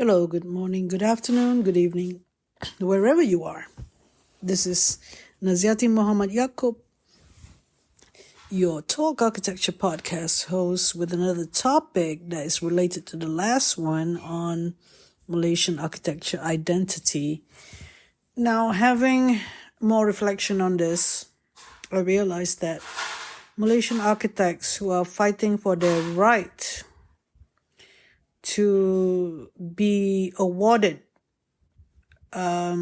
Hello, good morning, good afternoon, good evening, wherever you are. This is Naziaty Muhammad Yaacob, your Talk Architecture podcast host with another topic that is related to the last one on Malaysian architecture identity. Now, having more reflection on this, I realized that Malaysian architects who are fighting for their right to be awarded as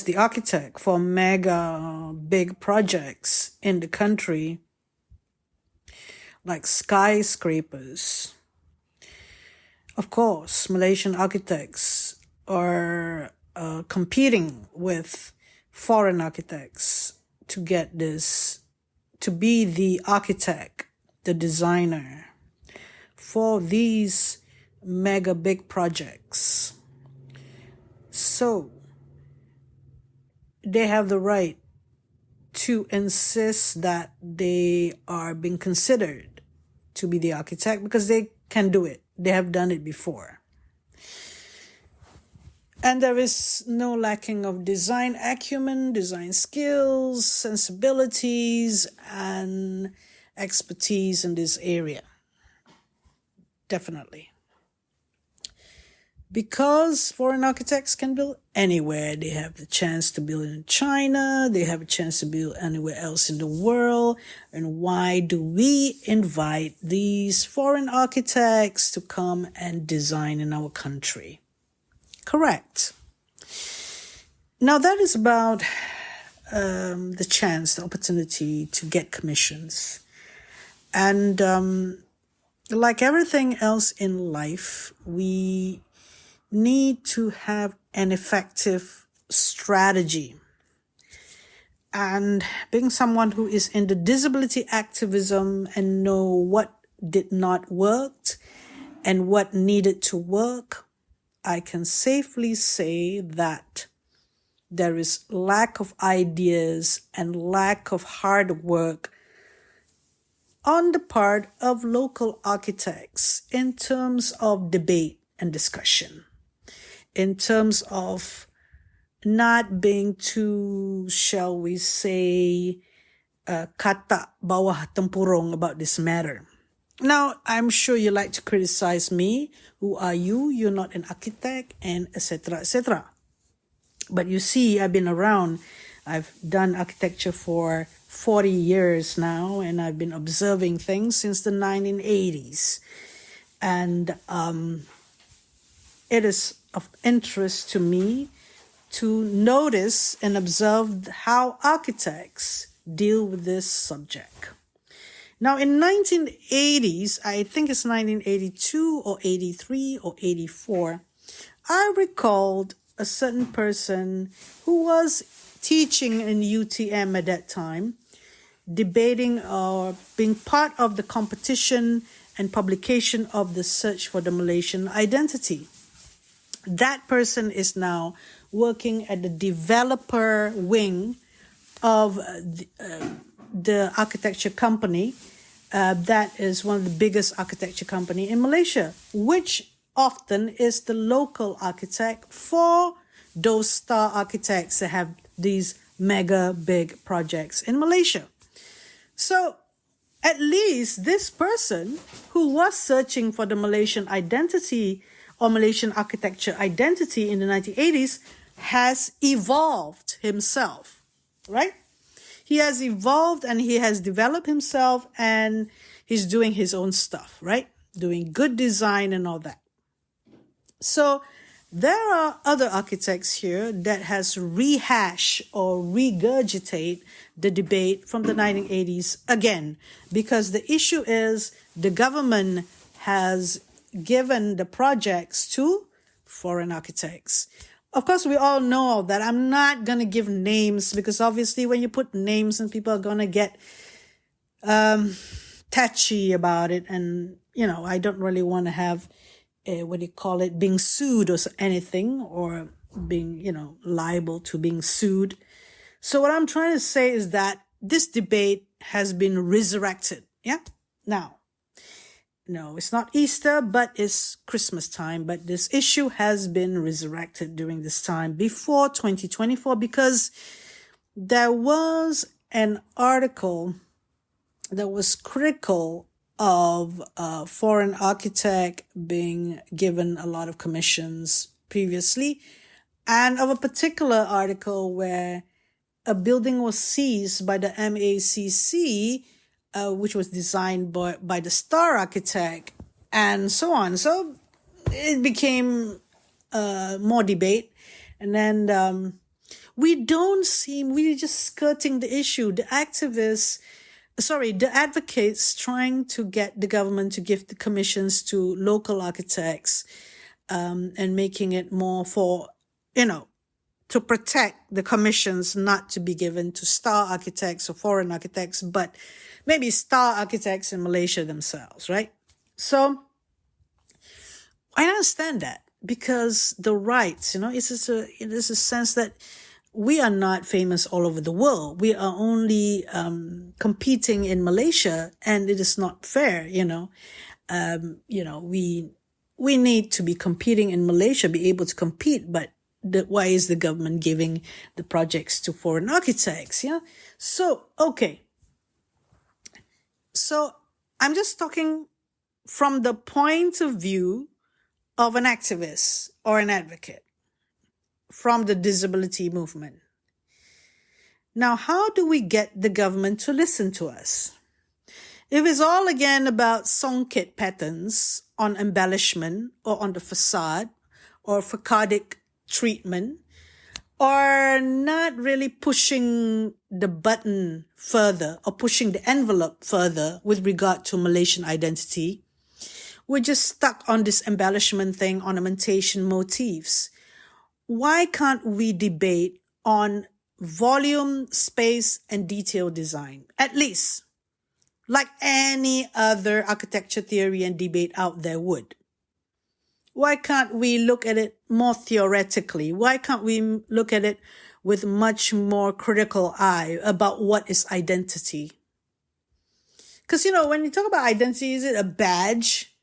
the architect for mega big projects in the country, like skyscrapers. Of course, Malaysian architects are competing with foreign architects to get this, to be the architect, the designer for these mega big projects. So they have the right to insist that they are being considered to be the architect because they can do it. They have done it before. And there is no lacking of design acumen, design skills, sensibilities, and expertise in this area. Definitely. Because foreign architects can build anywhere. They have the chance to build in China. They have a chance to build anywhere else in the world. And why do we invite these foreign architects to come and design in our country? Correct. Now that is about the chance, the opportunity to get commissions. And like everything else in life, we need to have an effective strategy. And being someone who is in the disability activism and know what did not work and what needed to work, I can safely say that there is lack of ideas and lack of hard work on the part of local architects in terms of debate and discussion, in terms of not being too, shall we say, kata bawah tempurung about this matter. Now, I'm sure you like to criticize me. Who are you? You're not an architect, and etc., etc. But you see, I've been around. I've done architecture for 40 years now, and I've been observing things since the 1980s. And it is of interest to me to notice and observe how architects deal with this subject. Now, in 1980s, I think it's 1982 or 83 or 84, I recalled a certain person who was teaching in UTM at that time, debating or being part of the competition and publication of the search for the Malaysian identity. That person is now working at the developer wing of the architecture company. That is one of the biggest architecture company in Malaysia, which often is the local architect for those star architects that have these mega big projects in Malaysia. So at least this person who was searching for the Malaysian identity or Malaysian architecture identity in the 1980s has evolved himself, right? He has evolved and he has developed himself and he's doing his own stuff, right? Doing good design and all that. So there are other architects here that has rehashed or regurgitate the debate from the 1980s again, because the issue is the government has given the projects to foreign architects. Of course, we all know that. I'm not going to give names because obviously when you put names and people are going to get touchy about it. And, I don't really want to have, being sued or anything, or being, liable to being sued. So what I'm trying to say is that this debate has been resurrected. Yeah. Now, no, it's not Easter, but it's Christmas time. But this issue has been resurrected during this time before 2024 because there was an article that was critical of a foreign architect being given a lot of commissions previously, and of a particular article where a building was seized by the MACC, which was designed by the star architect, and so on. So it became more debate. And then we're just skirting the issue. The advocates trying to get the government to give the commissions to local architects, and making it more for, to protect the commissions not to be given to star architects or foreign architects, but maybe star architects in Malaysia themselves, right? So I understand that because the rights, it's a sense that we are not famous all over the world. We are only competing in Malaysia, and it is not fair, we need to be competing in Malaysia, be able to compete, but why is the government giving the projects to foreign architects? Yeah. So, okay. So I'm just talking from the point of view of an activist or an advocate from the disability movement. Now, how do we get the government to listen to us? If it's all again about songket patterns on embellishment or on the facade or facadic treatment, or not really pushing the button further or pushing the envelope further with regard to Malaysian identity, we're just stuck on this embellishment thing, ornamentation, motifs. Why can't we debate on volume, space, and detail design? At least, like any other architecture theory and debate out there would. Why can't we look at it more theoretically? Why can't we look at it with much more critical eye about what is identity? Because, when you talk about identity, is it a badge?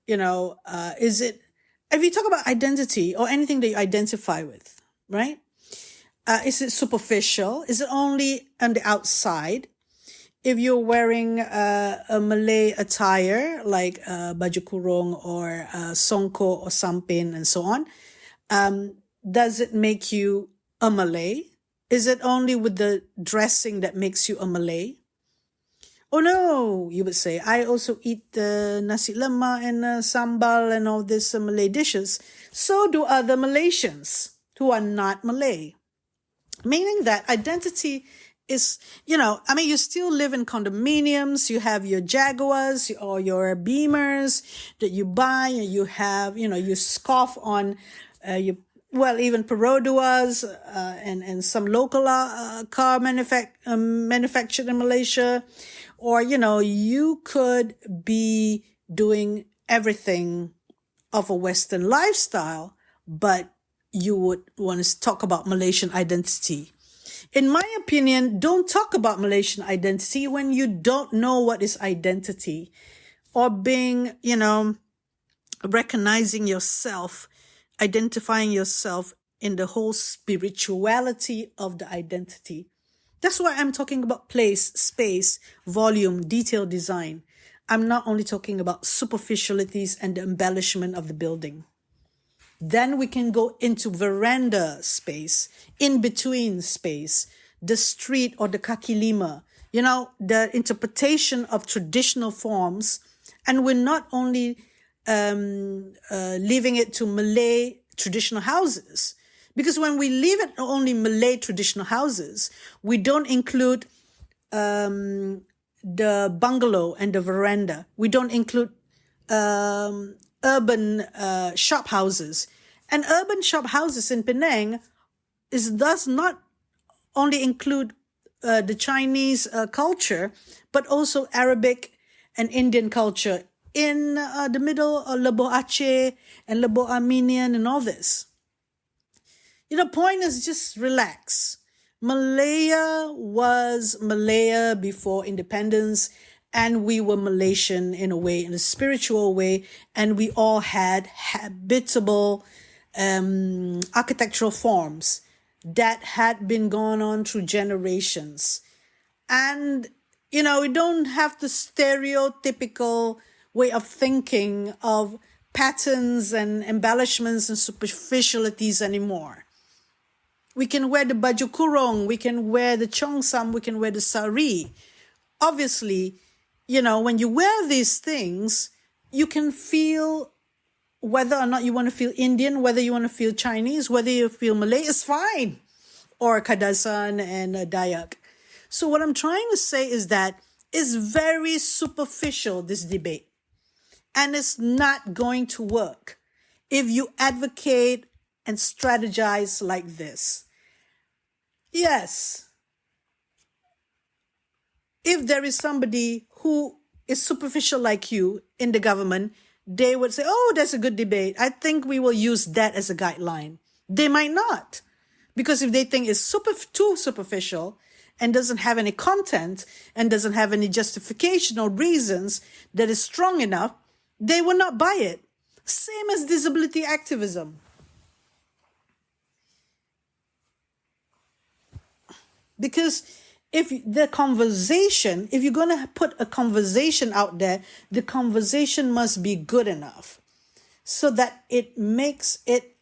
Is it, if you talk about identity or anything that you identify with, right? Is it superficial? Is it only on the outside? If you're wearing a Malay attire like baju kurung or songko or sampin and so on, does it make you a Malay? Is it only with the dressing that makes you a Malay? Oh no, you would say, I also eat nasi lemak and sambal and all these Malay dishes. So do other Malaysians who are not Malay. Meaning that identity is, you still live in condominiums, you have your Jaguars or your Beamers that you buy, and you have, you scoff on, even Petronas, and some local car manufactured in Malaysia. Or, you could be doing everything of a Western lifestyle, but you would want to talk about Malaysian identity. In my opinion, don't talk about Malaysian identity when you don't know what is identity, or being, recognizing yourself, identifying yourself in the whole spirituality of the identity. That's why I'm talking about place, space, volume, detail design. I'm not only talking about superficialities and the embellishment of the building. Then we can go into veranda space, in between space, the street or the kaki lima, the interpretation of traditional forms. And we're not only leaving it to Malay traditional houses. Because when we leave it only Malay traditional houses, we don't include the bungalow and the veranda. We don't include urban shop houses. And urban shop houses in Penang does not only include the Chinese culture, but also Arabic and Indian culture in the middle of Lebo Aceh and Lebo Armenian and all this. The point is just relax. Malaya was Malaya before independence, and we were Malaysian in a way, in a spiritual way, and we all had habitable architectural forms that had been going on through generations. And, we don't have the stereotypical way of thinking of patterns and embellishments and superficialities anymore. We can wear the baju kurung, we can wear the cheongsam, we can wear the sari. Obviously, when you wear these things, you can feel whether or not you want to feel Indian, whether you want to feel Chinese, whether you feel Malay, is fine. Or Kadasan and Dayak. So what I'm trying to say is that it's very superficial, this debate. And it's not going to work if you advocate and strategize like this. Yes, if there is somebody who is superficial like you in the government, they would say, oh, that's a good debate. I think we will use that as a guideline. They might not. Because if they think it's too superficial and doesn't have any content and doesn't have any justification or reasons that is strong enough, they will not buy it. Same as disability activism. Because if you're going to put a conversation out there, the conversation must be good enough so that it makes it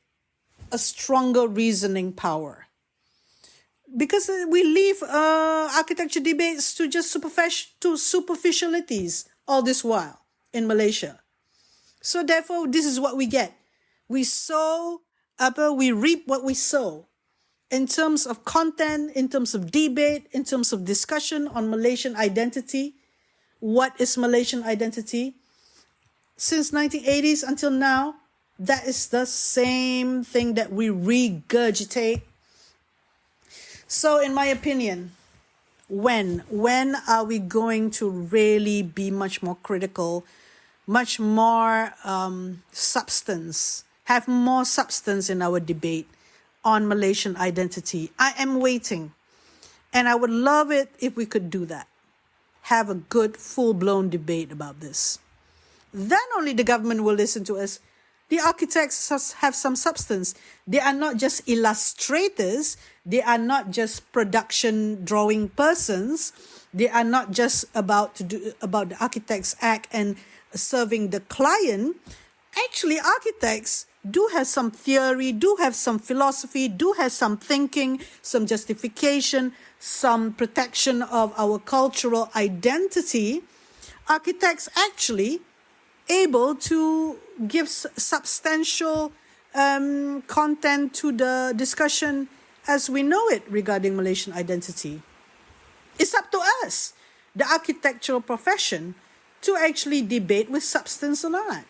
a stronger reasoning power. Because we leave architecture debates to just superficialities all this while in Malaysia. So therefore, this is what we get. We reap what we sow. In terms of content, in terms of debate, in terms of discussion on Malaysian identity. What is Malaysian identity? Since 1980s until now, that is the same thing that we regurgitate. So in my opinion, when are we going to really be much more critical, much more substance, have more substance in our debate on Malaysian identity? I am waiting. And I would love it if we could do that. Have a good, full-blown debate about this. Then only the government will listen to us. The architects have some substance. They are not just illustrators. They are not just production drawing persons. They are not just about the Architects Act and serving the client. Actually, architects do have some theory, do have some philosophy, do have some thinking, some justification, some protection of our cultural identity. Architects actually able to give substantial content to the discussion as we know it regarding Malaysian identity. It's up to us, the architectural profession, to actually debate with substance or not.